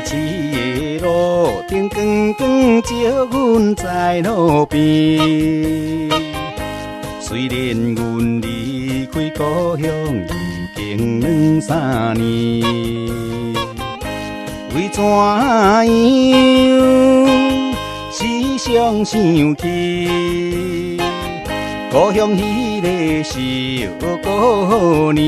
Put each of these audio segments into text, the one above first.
市的路灯光光照阮在路边。虽然阮离开故乡已经2、3年，为怎样时常想起故乡迄个小姑娘。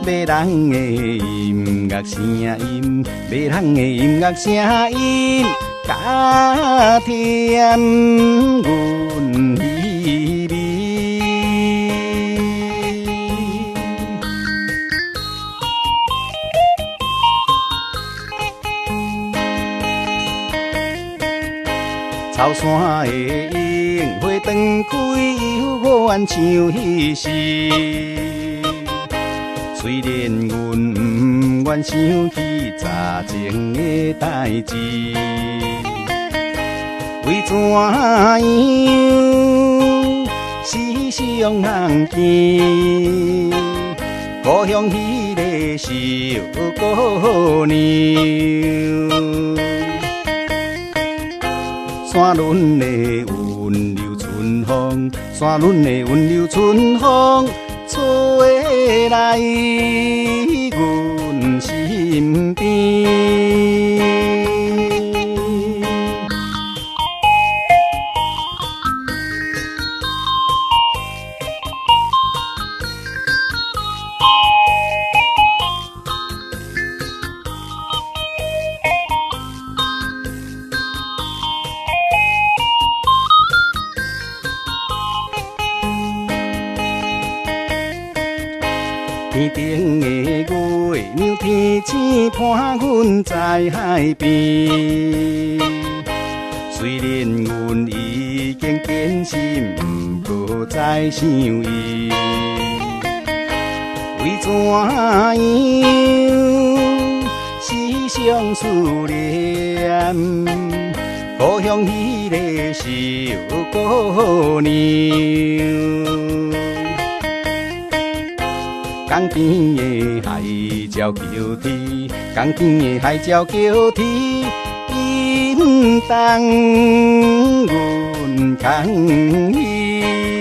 迷人的音乐声音，迷人的音乐声音，加添阮稀微。草山的樱花长开，犹原像彼时。虽然阮不愿想起早前的代志，为怎样时常梦见故乡迄个小姑娘。山峦的温柔春风，山峦的温柔春风，吹来阮身边。天顶的月亮，天星伴阮在海边。虽然阮已经坚心，不过再想伊。为怎样时常思念故乡迄个小姑娘。江边的海鸟叫啼，江边的海鸟叫啼，引动阮空虚。